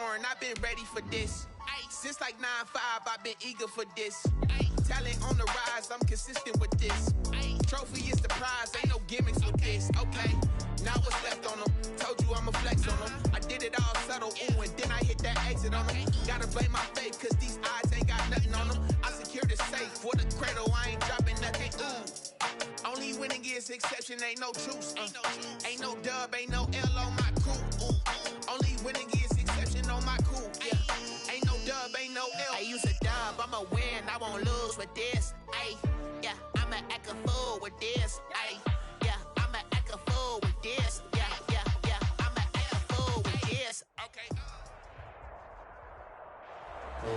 foreign, I've been ready for this. Since like 9-5, I've been eager for this. Talent on the rise, I'm consistent with this. Trophy is the prize, ain't no gimmicks with this. Okay, now what's left on them? Told you I'ma flex on them. I did it all subtle, ooh, and then I hit that exit on them. Gotta blame my faith, cause these odds ain't got nothing on them. I secure the safe for the cradle, I ain't dropping nothing, ooh. Only winning is exception, ain't no truce. Ain't no dub, ain't no L on my crew. Ooh. Only winning is exception on my crew. Yeah. Ain't no dub, ain't no L. I use a dub, I'ma win, I won't lose with this. Ay, yeah, I'ma act a fool with this. Ay, yeah, I'ma act a fool with this. Yeah, yeah, yeah, I'ma act a fool with this. Okay.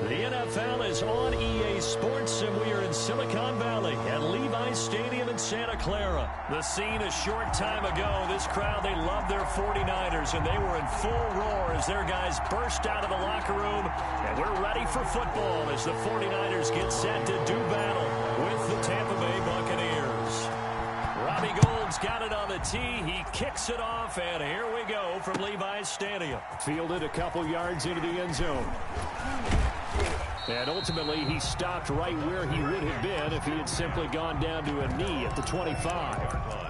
The NFL is on EA Sports, and we are in Silicon Valley at Levi's Stadium in Santa Clara. The scene a short time ago, this crowd, they love their 49ers, and they were in full roar as their guys burst out of the locker room. And we're ready for football as the 49ers get set to do battle with the Tampa Bay Buccaneers. Robbie Gould's got it on the tee. He kicks it off, and here we go from Levi's Stadium. Fielded a couple yards into the end zone. And ultimately, he stopped right where he would have been if he had simply gone down to a knee at the 25.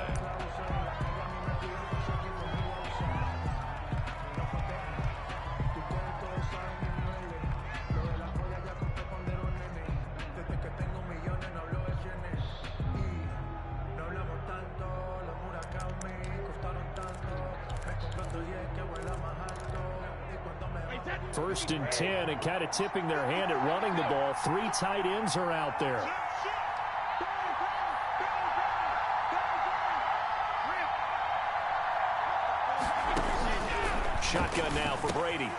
First and 10, and kind of tipping their hand at running the ball. 3 tight ends are out there. Shotgun now for Brady.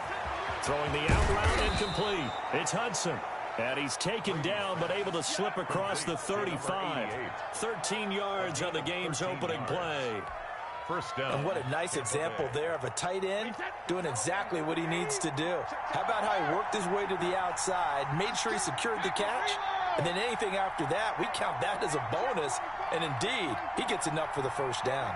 Throwing the out route incomplete. It's Hudson. And he's taken down, but able to slip across the 35. 13 yards on the game's opening play. First down. And what a nice example there of a tight end doing exactly what he needs to do. How about how he worked his way to the outside, made sure he secured the catch, and then anything after that, we count that as a bonus. And indeed, he gets enough for the first down.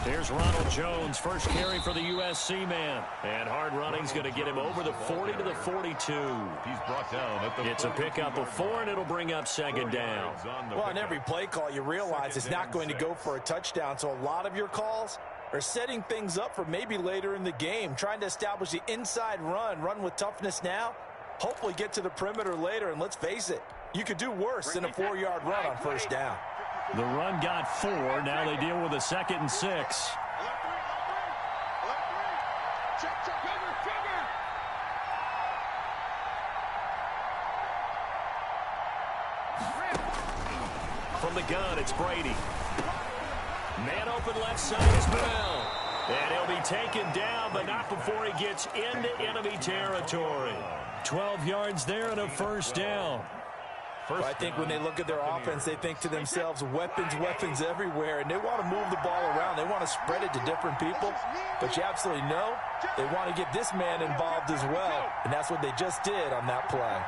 Here's Ronald Jones, first carry for the USC man. And hard running's going to get him over the 40 to the 42. He's brought down at the It's a pickup of 4, and it'll bring up second down. Well, on every play call, you realize it's not going to go for a touchdown. So a lot of your calls are setting things up for maybe later in the game, trying to establish the inside run with toughness now, hopefully get to the perimeter later. And let's face it, you could do worse than a 4-yard run on first down. The run got 4. Now they deal with a 2nd and 6. From the gun, it's Brady. Man open left side is Bell. And he'll be taken down, but not before he gets into enemy territory. 12 yards there and a first down. Well, I think when they look at their offense, they think to themselves, weapons everywhere, and they want to move the ball around. They want to spread it to different people, but you absolutely know they want to get this man involved as well, and that's what they just did on that play.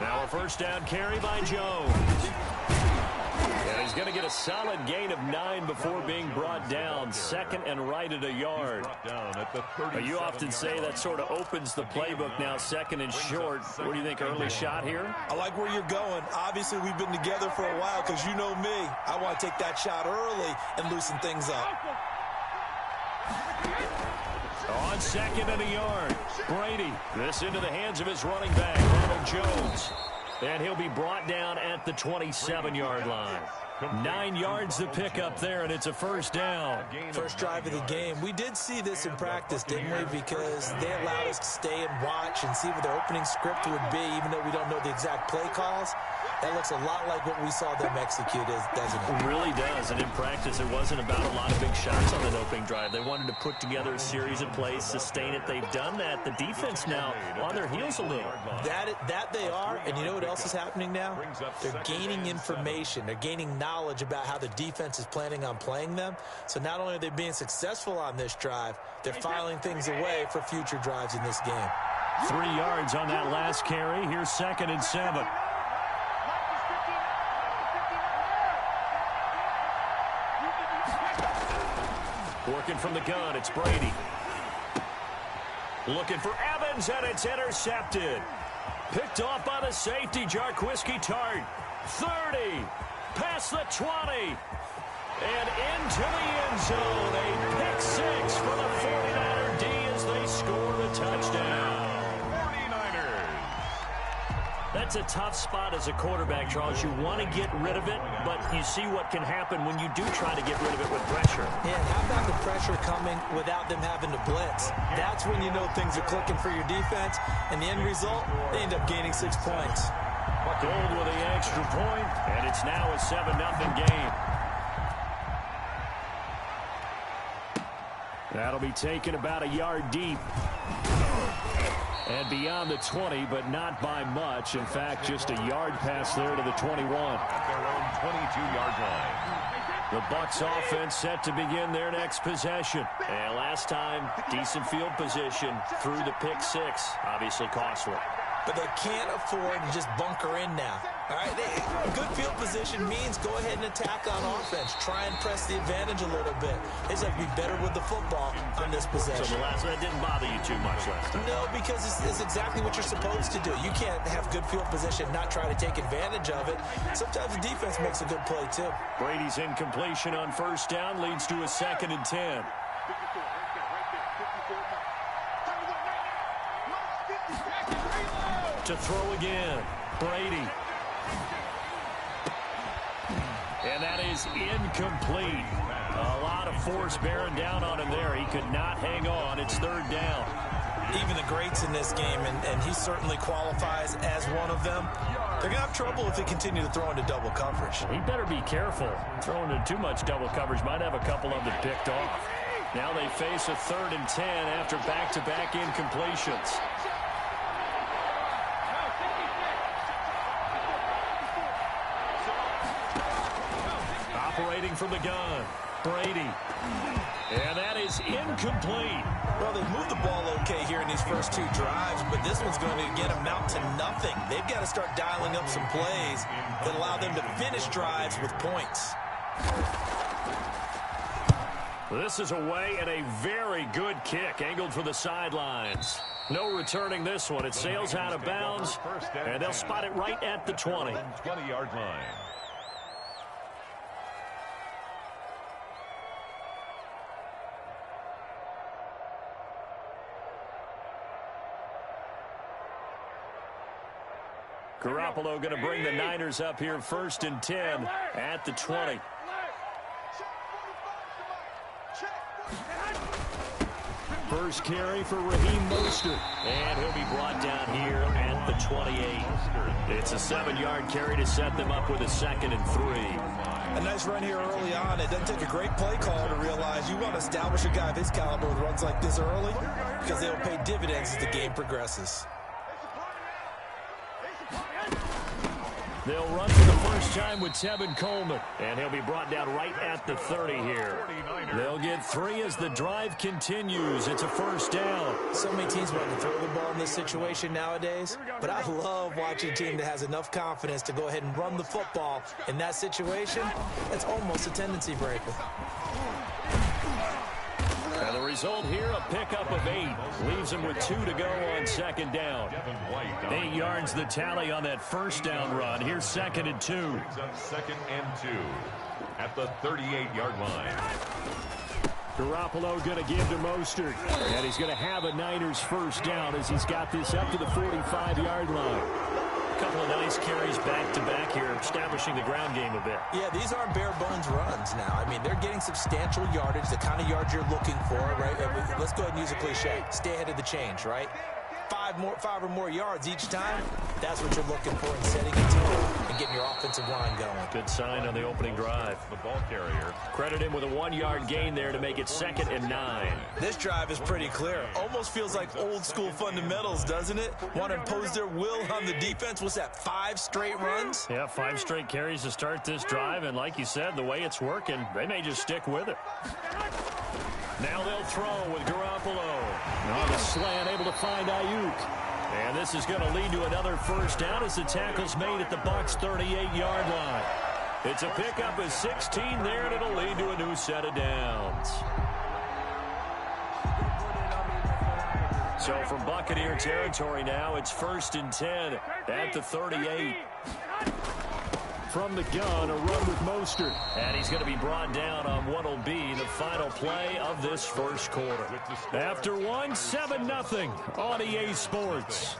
Now a first down carry by Jones. And he's going to get a solid gain of 9 before being brought down. 2nd and right at a yard. You often say that sort of opens the playbook now, 2nd and short. What do you think, early shot here? I like where you're going. Obviously, we've been together for a while because you know me. I want to take that shot early and loosen things up. On 2nd and a yard, Brady. This into the hands of his running back, Ronald Jones. And he'll be brought down at the 27-yard line. 9 yards to pick up there, and it's a first down. First drive of the game. We did see this in practice, didn't we? Because they allowed us to stay and watch and see what their opening script would be, even though we don't know the exact play calls. That looks a lot like what we saw them execute, doesn't it? It really does, and in practice, it wasn't about a lot of big shots on that opening drive. They wanted to put together a series of plays, sustain it. They've done that. The defense now on their heels a little. That they are, and you know what else is happening now? They're gaining information. They're gaining knowledge about how the defense is planning on playing them. So not only are they being successful on this drive, they're filing things away for future drives in this game. 3 yards on that last carry. Here's 2nd and 7. Working from the gun, it's Brady. Looking for Evans, and it's intercepted. Picked off by the safety, Jarquiski Tart. 30, past the 20, and into the end zone. A pick six for the 49er D as they score the touchdown. 49ers. That's a tough spot as a quarterback, Charles. You want to get rid of it, but you see what can happen when you do try to get rid of it with pressure. Yeah, how about the pressure coming without them having to blitz? That's when you know things are clicking for your defense, and the end result, they end up gaining 6 points. Gold with the extra point, and it's now a 7-0 game. That'll be taken about a yard deep. And beyond the 20, but not by much. In fact, just a yard pass there to the 21. At their own 22-yard line. The Bucs offense set to begin their next possession. And last time, decent field position through the pick six. Obviously costly. But they can't afford to just bunker in now. All right, good field position means go ahead and attack on offense. Try and press the advantage a little bit. They just have to be better with the football on this possession. So the last one didn't bother you too much last time? No, because it's exactly what you're supposed to do. You can't have good field position, not try to take advantage of it. Sometimes the defense makes a good play, too. Brady's incompletion on first down leads to a 2nd and 10. To throw again, Brady. And that is incomplete. A lot of force bearing down on him there. He could not hang on. It's 3rd down. Even the greats in this game, and he certainly qualifies as one of them, they're going to have trouble if they continue to throw into double coverage. He better be careful. Throwing into too much double coverage might have a couple of them picked off. Now they face a 3rd and 10 after back-to-back incompletions. Operating from the gun, Brady. And that is incomplete. Well, they've moved the ball okay here in these first 2 drives, but this one's going to again amount to nothing. They've got to start dialing up some plays that allow them to finish drives with points. This is away and a very good kick angled for the sidelines. No returning this one. It sails out of bounds, and they'll spot it right at the 20. 20-yard line. Garoppolo going to bring the Niners up here 1st and 10 at the 20. First carry for Raheem Mostert, and he'll be brought down here at the 28. It's a 7-yard carry to set them up with a 2nd and 3. A nice run here early on. It doesn't take a great play call to realize you want to establish a guy of his caliber with runs like this early because they'll pay dividends as the game progresses. They'll run for the first time with Tevin Coleman, and he'll be brought down right at the 30 here. They'll get 3 as the drive continues. It's a 1st down. So many teams want to throw the ball in this situation nowadays, but I love watching a team that has enough confidence to go ahead and run the football in that situation. That's almost a tendency breaker. And the result here, a pickup of 8. Leaves them with 2 to go on 2nd down. 8 yards the tally on that 1st down run. Here's 2nd and 2. 2nd and 2 at the 38-yard line. Garoppolo going to give to Mostert. And he's going to have a Niners 1st down as he's got this up to the 45-yard line. A couple of nice carries back-to-back here, establishing the ground game a bit. Yeah, these aren't bare-bones runs now. I mean, they're getting substantial yardage, the kind of yards you're looking for, right? Let's go ahead and use a cliche. Stay ahead of the change, right? 5 or more yards each time, that's what you're looking for in setting a tone and getting your offensive line going. Good sign on the opening drive. The ball carrier. Credit him with a 1-yard gain there to make it 2nd and 9. This drive is pretty clear. Almost feels like old-school fundamentals, doesn't it? Want to impose their will on the defense. What's that, 5 straight runs? Yeah, 5 straight carries to start this drive, and like you said, the way it's working, they may just stick with it. Now they'll throw with Garoppolo. On the slant, able to find Ayuk. And this is going to lead to another 1st down as the tackle's made at the Bucs' 38-yard line. It's a pickup of 16 there, and it'll lead to a new set of downs. So from Buccaneer territory now, it's 1st and 10 at the 38. From the gun, a run with Mostert. And he's going to be brought down on what will be the final play of this first quarter. After one, 7-0 on EA Sports.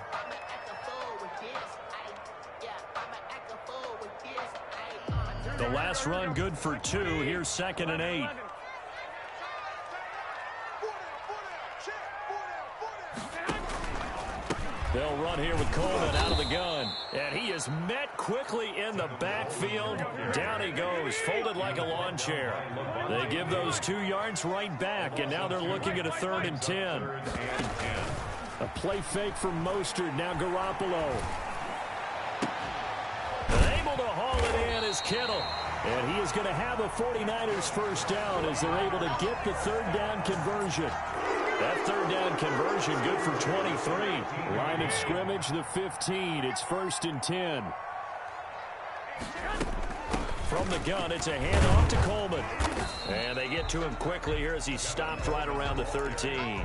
The last run good for 2. Here's 2nd and 8. They'll run here with Coleman out of the gun. And he is met quickly in the backfield. Down he goes, folded like a lawn chair. They give those 2 yards right back, and now they're looking at a 3rd and 10. A play fake from Mostert. Now Garoppolo. Able to haul it in is Kittle. And he is going to have a 49ers first down as they're able to get the 3rd down conversion. That 3rd down conversion good for 23. Line of scrimmage, the 15. It's 1st and 10. From the gun, it's a handoff to Coleman. And they get to him quickly here as he's stopped right around the 13.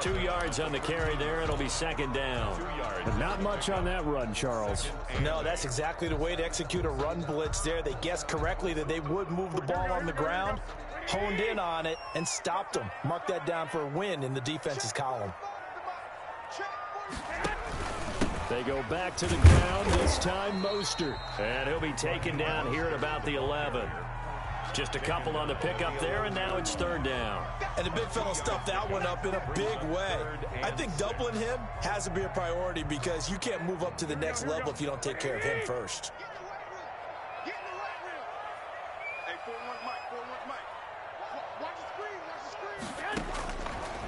2 yards on the carry there. It'll be 2nd down. But not much on that run, Charles. No, that's exactly the way to execute a run blitz there. They guessed correctly that they would move the ball on the ground, honed in on it, and stopped them. Mark that down for a win in the defense's column. They go back to the ground, this time Mostert. And he'll be taken down here at about the 11. Just a couple on the pickup there, and now it's 3rd down. And the big fellow stuffed that one up in a big way. I think doubling him has to be a priority because you can't move up to the next level if you don't take care of him first.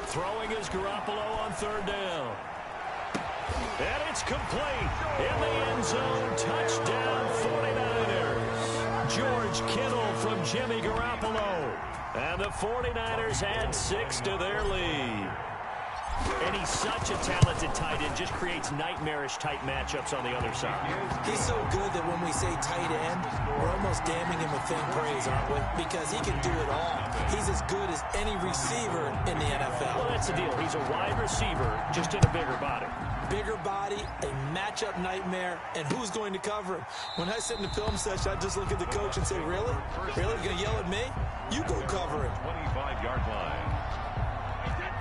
Throwing is Garoppolo on 3rd down. And it's complete. In the end zone, touchdown 49ers. George Kittle from Jimmy Garoppolo. And the 49ers add 6 to their lead. And he's such a talented tight end, just creates nightmarish-type matchups on the other side. He's so good that when we say tight end, we're almost damning him with faint praise, aren't we? Because he can do it all. He's as good as any receiver in the NFL. Well, that's the deal. He's a wide receiver, just in a bigger body. Bigger body, a matchup nightmare, and who's going to cover him? When I sit in the film session, I just look at the coach and say, really? Really? You're going to yell at me? You go cover him. 25-yard line.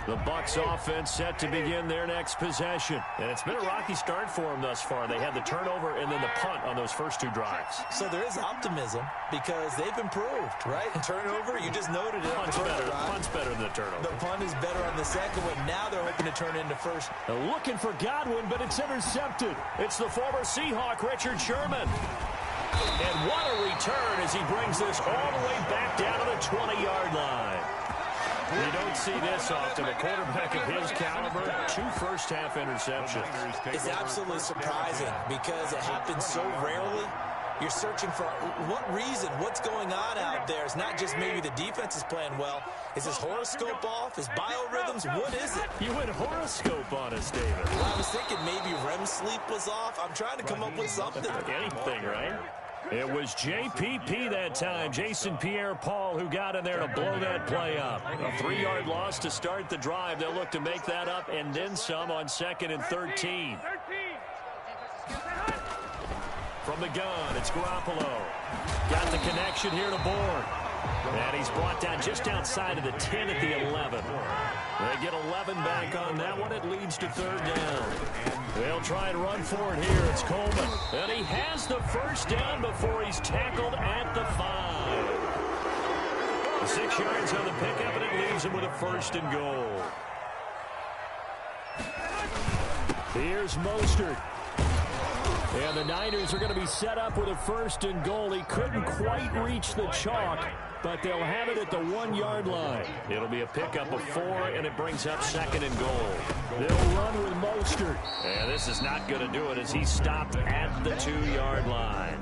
The Bucs offense set to begin their next possession. And it's been a rocky start for them thus far. They had the turnover and then the punt on those first 2 drives. So there is optimism because they've improved, right? Turnover, you just noted it. Punt's better than the turnover. The punt is better on the second one. Now they're hoping to turn into first. They're looking for Godwin, but it's intercepted. It's the former Seahawk, Richard Sherman. And what a return as he brings this all the way back down to the 20-yard line. You don't see this often. A quarterback of his caliber, 2 first-half interceptions. It's absolutely surprising because it happens so rarely. You're searching for what reason, what's going on out there. It's not just maybe the defense is playing well. Is his horoscope off? His biorhythms? What is it? You went horoscope on us, David. Well, I was thinking maybe REM sleep was off. I'm trying to come up with something. Anything, right? It was JPP that time, Jason Pierre-Paul, who got in there to blow that play up. A 3-yard loss to start the drive. They'll look to make that up and then some on 2nd and 13. From the gun, it's Garoppolo. Got the connection here to Bourne. And he's brought down just outside of the 10 at the 11. They get 11 back on that one. It leads to 3rd down. They'll try and run for it here. It's Coleman. And he has the first down before he's tackled at the 5. 6 yards on the pickup, and it leaves him with a 1st and goal. Here's Mostert. And the Niners are going to be set up with a 1st and goal. He couldn't quite reach the chalk, but they'll have it at the 1-yard line. It'll be a pickup of 4, and it brings up 2nd and goal. They'll run with Mostert. And this is not going to do it as he's stopped at the 2-yard line.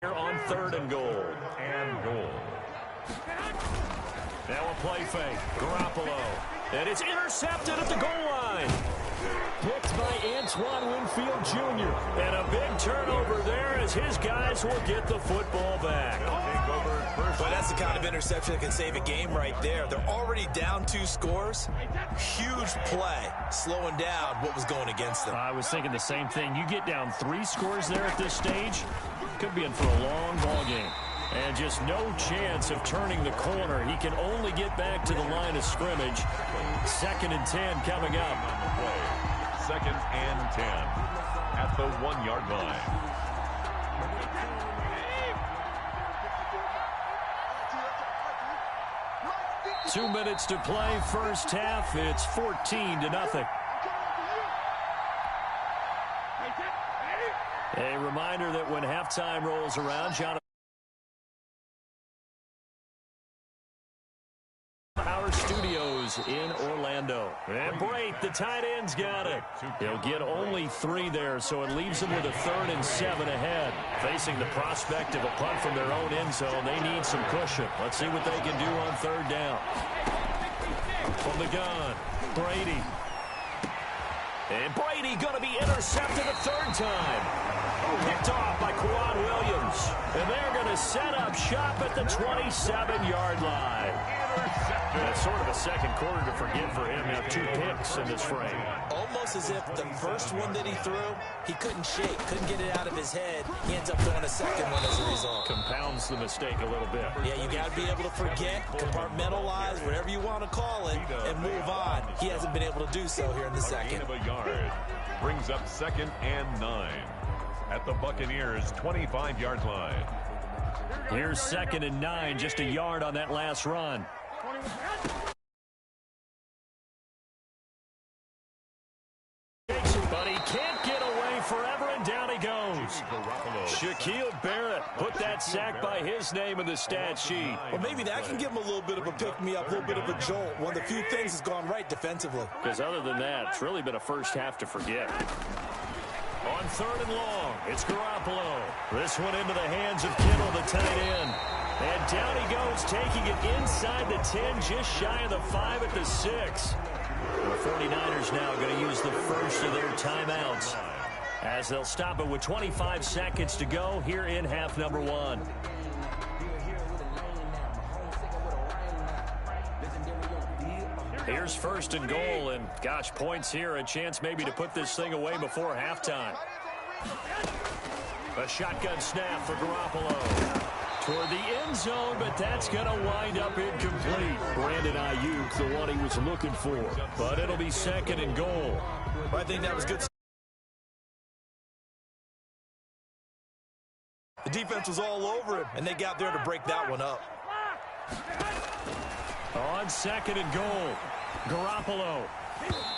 Here on 3rd and goal. Now a play fake. Garoppolo. And it's intercepted at the goal line. picked by Antoine Winfield Jr. And a big turnover there as his guys will get the football back. But that's the kind of interception that can save a game right there. They're already down 2 scores. Huge play, slowing down what was going against them. I was thinking the same thing. You get down 3 scores there at this stage, could be in for a long ball game. And just no chance of turning the corner. He can only get back to the line of scrimmage. 2nd and 10 coming up. 2nd and 10 at the 1-yard line. Two minutes to play, first half. It's 14-0. A reminder that when halftime rolls around, our studios in Orlando. And Brate, the tight end's got it. He'll get only 3 there, so it leaves them with a 3rd and 7 ahead. Facing the prospect of a punt from their own end zone, they need some cushion. Let's see what they can do on 3rd down. From the gun, Brady. And Brady going to be intercepted a 3rd time. Picked off by Quad Williams. And they're going to set up shop at the 27-yard line. That's sort of a second quarter to forget for him. Now 2 picks in this frame. Almost as if the first one that he threw, he couldn't shake, couldn't get it out of his head. He ends up throwing a second one as a result. Compounds the mistake a little bit. Yeah, you got to be able to forget, compartmentalize, whatever you want to call it, and move on. He hasn't been able to do so here in the second. A gain of a yard brings up 2nd and 9 at the Buccaneers' 25-yard line. Here's 2nd and 9, just a yard on that last run. But he can't get away forever, and down he goes. Shaquille Barrett put that sack by his name in the stat sheet. Well, maybe that can give him a little bit of a pick-me-up, a little bit of a jolt. One of the few things that's gone right defensively. Because other than that, it's really been a first half to forget. On 3rd and long, it's Garoppolo. This one into the hands of Kittle, the tight end. And down he goes, taking it inside the 10, just shy of the 5 at the 6. The 49ers now going to use the first of their timeouts as they'll stop it with 25 seconds to go here in half number 1. Here's 1st and goal, and gosh, points here, a chance maybe to put this thing away before halftime. A shotgun snap for Garoppolo. Toward the end zone, but that's going to wind up incomplete. Brandon Ayuk, the one he was looking for. But it'll be 2nd and goal. I think that was good. The defense was all over him, and they got there to break that one up. On 2nd and goal, Garoppolo.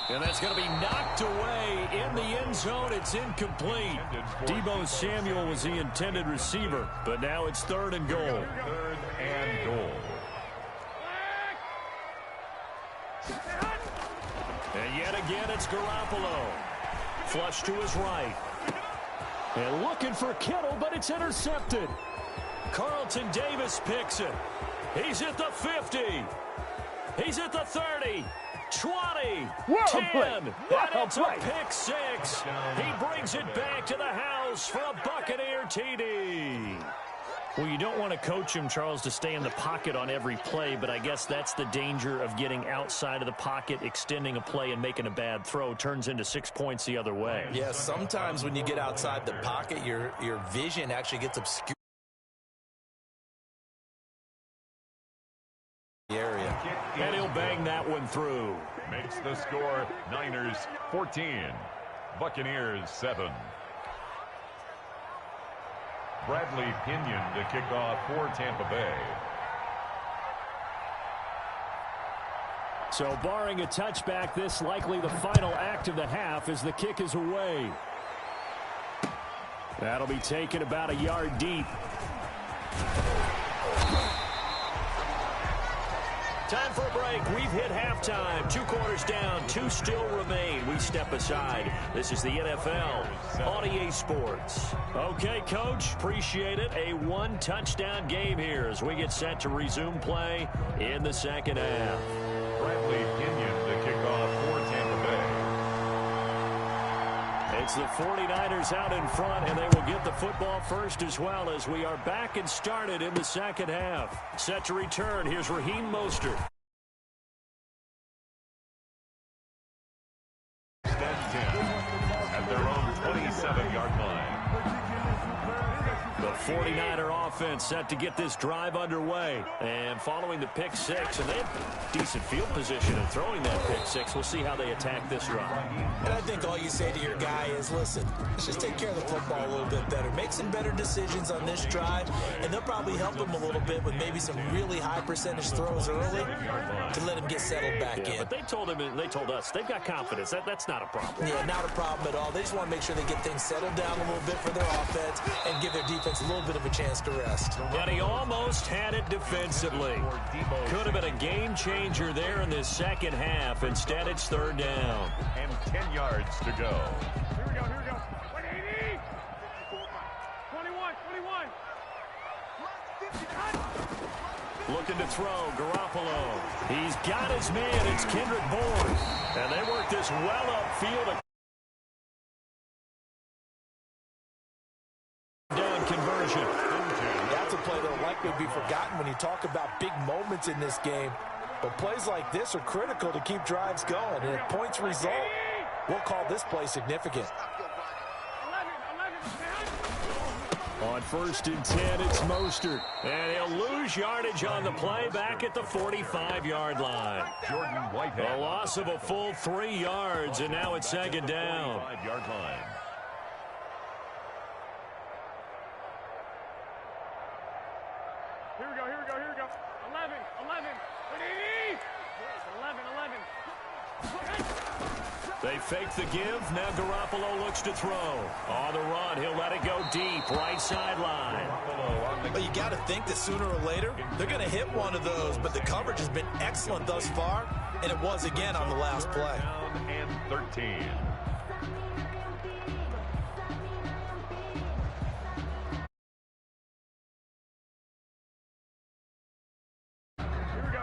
And that's going to be knocked away in the end zone. It's incomplete. Deebo Samuel was the intended receiver, but now it's 3rd and goal. 3rd and goal. And yet again, it's Garoppolo. Flush to his right. And looking for Kittle, but it's intercepted. Carlton Davis picks it. He's at the 50. He's at the 30. 20, 10, and it's a pick 6. He brings it back to the house for a Buccaneer TD. Well, you don't want to coach him, Charles, to stay in the pocket on every play, but I guess that's the danger of getting outside of the pocket, extending a play, and making a bad throw. Turns into 6 points the other way. Yeah, sometimes when you get outside the pocket, your vision actually gets obscured. Area. And he'll bang that one through. Makes the score Niners 14, Buccaneers 7. Bradley Pinion to kick off for Tampa Bay. So barring a touchback, this likely the final act of the half as the kick is away. That'll be taken about a yard deep. Time for a break. We've hit halftime. 2 quarters down. 2 still remain. We step aside. This is the NFL on EA Sports. Okay, Coach. Appreciate it. A 1-touchdown game here as we get set to resume play in the second half. Bradley Pinion to kick off for Tampa Bay. It's the 49ers out in front, and they will get the football first as well as we are back and started in the second half. Set to return. Here's Raheem Mostert. At their own 27-yard line. The 49er offense set to get this drive underway. And following the pick six, and they have decent field position in throwing that pick six. We'll see how they attack this run. And I think all you say to your guy is, listen, let's just take care of the football a little bit better. Make some better decisions on this drive, and they'll probably help him a little bit with maybe some really high percentage throws early to let him get settled back in. But they told us they've got confidence. That's not a problem. Yeah, not a problem at all. They just want to make sure they get things settled down a little bit for their offense and give their defense a little bit of a chance to rest. And he almost had it defensively. Could have been a game changer there in this second half. Instead, it's third down. And 10 yards to go. Here we go. 180. 21. Looking to throw, Garoppolo. He's got his man. It's Kendrick Bourne. And they work this well upfield. Down conversion. That's a play that'll likely be forgotten when you talk about big moments in this game. But plays like this are critical to keep drives going. And if points result, we'll call this play significant. On 1st and 10, it's Mostert. And he'll lose yardage on the play back at the 45-yard line. Jordan Whitehead. A loss of a full 3 yards, and now it's second down. 45-yard line. Here we go. 11. 180. 11. They fake the give. Now Garoppolo looks to throw. On the run, he'll let it go deep. Right sideline. But you got to think that sooner or later, they're going to hit one of those. But the coverage has been excellent thus far, and it was again on the last play. Down and 13.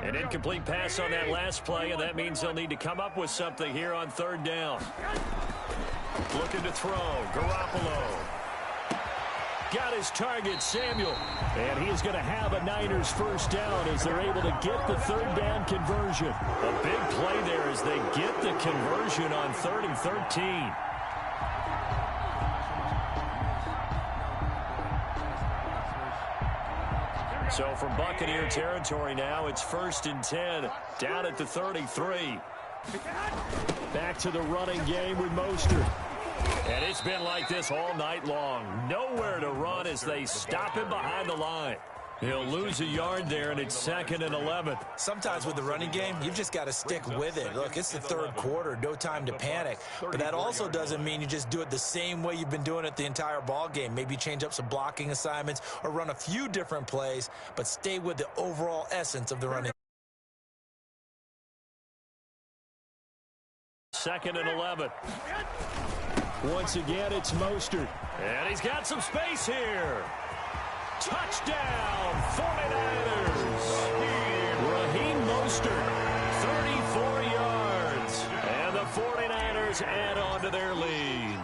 An incomplete pass on that last play, and that means they'll need to come up with something here on third down. Looking to throw. Garoppolo. Got his target, Samuel. And he is going to have a Niners first down as they're able to get the third down conversion. A big play there as they get the conversion on 3rd and 13. So from Buccaneer territory now, it's 1st and 10, down at the 33. Back to the running game with Mostert. And it's been like this all night long. Nowhere to run as they stop him behind the line. He'll lose a yard there, and it's 2nd and 11. Sometimes with the running game, you've just got to stick with it. Look, it's the third quarter, no time to panic. But that also doesn't mean you just do it the same way you've been doing it the entire ball game. Maybe change up some blocking assignments or run a few different plays, but stay with the overall essence of the running. 2nd and 11. Once again, it's Mostert. And he's got some space here. Touchdown, 49ers. Raheem Mostert, 34 yards. And the 49ers add on to their lead.